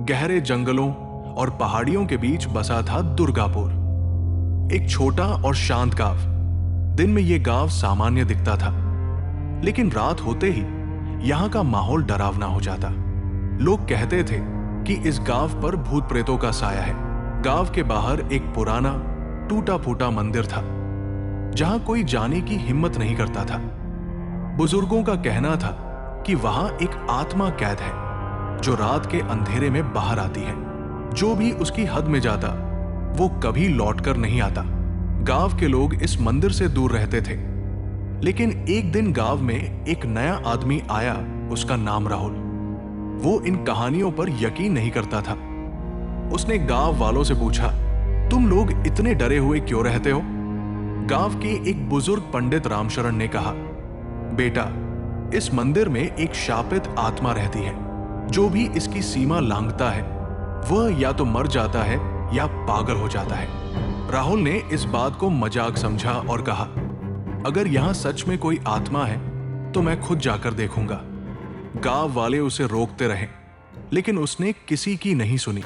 गहरे जंगलों और पहाड़ियों के बीच बसा था दुर्गापुर, एक छोटा और शांत गांव। दिन में यह गांव सामान्य दिखता था, लेकिन रात होते ही यहां का माहौल डरावना हो जाता। लोग कहते थे कि इस गांव पर भूत प्रेतों का साया है। गांव के बाहर एक पुराना टूटा फूटा मंदिर था, जहां कोई जाने की हिम्मत नहीं करता था। बुजुर्गों का कहना था कि वहां एक आत्मा कैद है, जो रात के अंधेरे में बाहर आती है। जो भी उसकी हद में जाता, वो कभी लौटकर नहीं आता। गांव के लोग इस मंदिर से दूर रहते थे, लेकिन एक दिन गांव में एक नया आदमी आया। उसका नाम राहुल। वो इन कहानियों पर यकीन नहीं करता था। उसने गांव वालों से पूछा, तुम लोग इतने डरे हुए क्यों रहते हो? गांव के एक बुजुर्ग पंडित रामशरण ने कहा, बेटा, इस मंदिर में एक शापित आत्मा रहती है। जो भी इसकी सीमा लांघता है, वह या तो मर जाता है या पागल हो जाता है। राहुल ने इस बात को मजाक समझा और कहा, अगर यहां सच में कोई आत्मा है तो मैं खुद जाकर देखूंगा। गांव वाले उसे रोकते रहे, लेकिन उसने किसी की नहीं सुनी।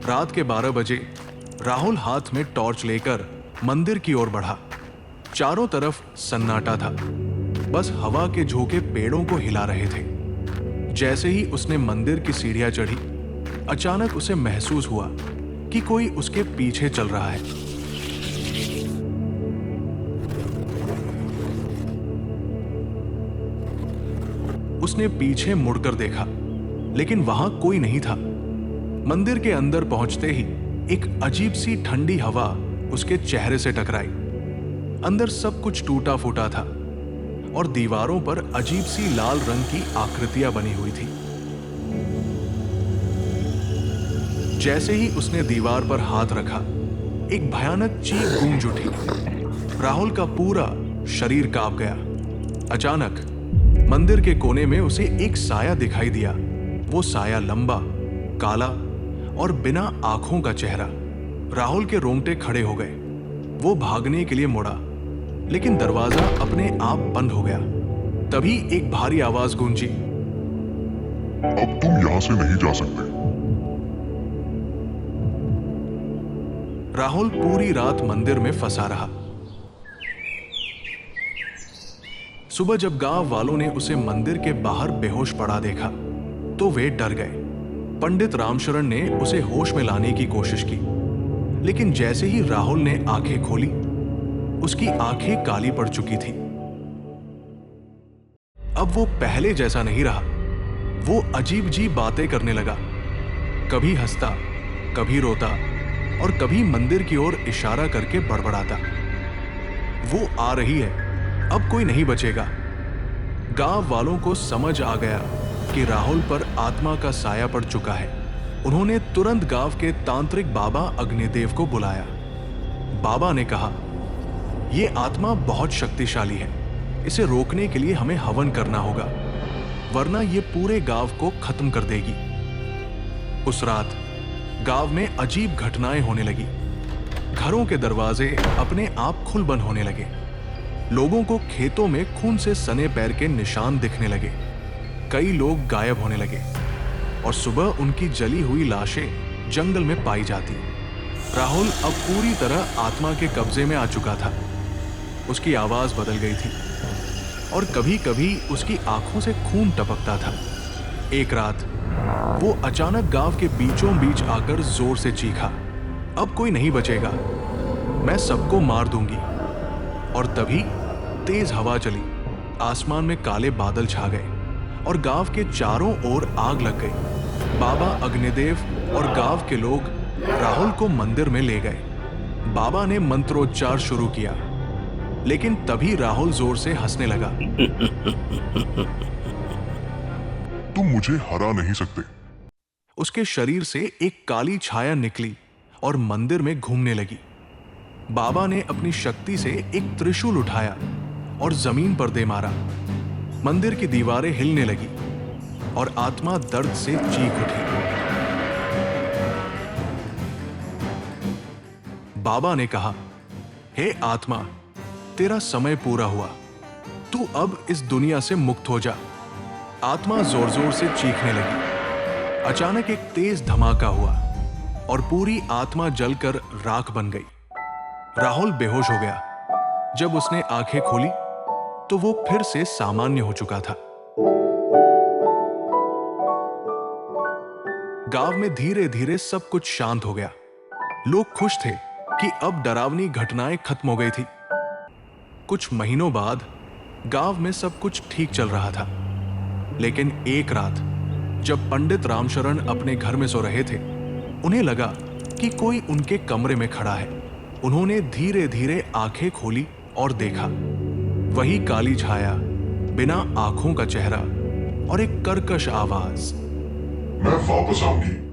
रात के 12 बजे राहुल हाथ में टॉर्च लेकर मंदिर की ओर बढ़ा। चारों तरफ सन्नाटा था, बस हवा के झोंके पेड़ों को हिला रहे थे। जैसे ही उसने मंदिर की सीढ़ियां चढ़ी, अचानक उसे महसूस हुआ कि कोई उसके पीछे चल रहा है। उसने पीछे मुड़कर देखा, लेकिन वहां कोई नहीं था। मंदिर के अंदर पहुंचते ही एक अजीब सी ठंडी हवा उसके चेहरे से टकराई। अंदर सब कुछ टूटा फूटा था और दीवारों पर अजीब सी लाल रंग की आकृतियां बनी हुई थी। जैसे ही उसने दीवार पर हाथ रखा, एक भयानक चीख गूंज उठी। राहुल का पूरा शरीर कांप गया। अचानक मंदिर के कोने में उसे एक साया दिखाई दिया। वो साया लंबा, काला और बिना आंखों का चेहरा। राहुल के रोंगटे खड़े हो गए। वो भागने के लिए मुड़ा, लेकिन दरवाजा अपने आप बंद हो गया। तभी एक भारी आवाज गूंजी, अब तुम यहां से नहीं जा सकते। राहुल पूरी रात मंदिर में फंसा रहा। सुबह जब गांव वालों ने उसे मंदिर के बाहर बेहोश पड़ा देखा, तो वे डर गए। पंडित रामशरण ने उसे होश में लाने की कोशिश की, लेकिन जैसे ही राहुल ने आंखें खोली, उसकी आंखें काली पड़ चुकी थी। अब वो पहले जैसा नहीं रहा। वो अजीब अजीब बातें करने लगा। कभी हंसता, कभी रोता और कभी मंदिर की ओर इशारा करके बड़बड़ाता। वो आ रही है, अब कोई नहीं बचेगा। गांव वालों को समझ आ गया कि राहुल पर आत्मा का साया पड़ चुका है। उन्होंने तुरंत गांव के तांत्रिक बाबा अग्निदेव को बुलाया। बाबा ने कहा, यह आत्मा बहुत शक्तिशाली है, इसे रोकने के लिए हमें हवन करना होगा, वरना यह पूरे गांव को खत्म कर देगी। उस रात गांव में अजीब घटनाएं होने लगी। घरों के दरवाजे अपने आप खुल बंद होने लगे। लोगों को खेतों में खून से सने पैर के निशान दिखने लगे। कई लोग गायब होने लगे और सुबह उनकी जली हुई लाशें जंगल में पाई जाती। राहुल अब पूरी तरह आत्मा के कब्जे में आ चुका था। उसकी आवाज बदल गई थी और कभी कभी उसकी आंखों से खून टपकता था। एक रात वो अचानक गांव के बीचों बीच आकर जोर से चीखा, अब कोई नहीं बचेगा, मैं सबको मार दूंगी। और तभी तेज हवा चली, आसमान में काले बादल छा गए और गांव के चारों ओर आग लग गई। बाबा अग्निदेव और गांव के लोग राहुल को मंदिर में ले गए। बाबा ने मंत्रोच्चार शुरू किया, लेकिन तभी राहुल जोर से हंसने लगा। तुम मुझे हरा नहीं सकते। उसके शरीर से एक काली छाया निकली और मंदिर में घूमने लगी। बाबा ने अपनी शक्ति से एक त्रिशूल उठाया और जमीन पर दे मारा। मंदिर की दीवारें हिलने लगी और आत्मा दर्द से चीख उठी। बाबा ने कहा, हे आत्मा, तेरा समय पूरा हुआ, तू अब इस दुनिया से मुक्त हो जा। आत्मा जोर जोर से चीखने लगी। अचानक एक तेज धमाका हुआ और पूरी आत्मा जलकर राख बन गई। राहुल बेहोश हो गया। जब उसने आंखें खोली तो वो फिर से सामान्य हो चुका था। गांव में धीरे धीरे सब कुछ शांत हो गया। लोग खुश थे कि अब डरावनी घटनाएं खत्म हो गई थी। कुछ महीनों बाद गांव में सब कुछ ठीक चल रहा था, लेकिन एक रात जब पंडित रामशरण अपने घर में सो रहे थे, उन्हें लगा कि कोई उनके कमरे में खड़ा है। उन्होंने धीरे धीरे आंखें खोली और देखा, वही काली छाया, बिना आंखों का चेहरा और एक कर्कश आवाज। मैं वापस आऊंगी।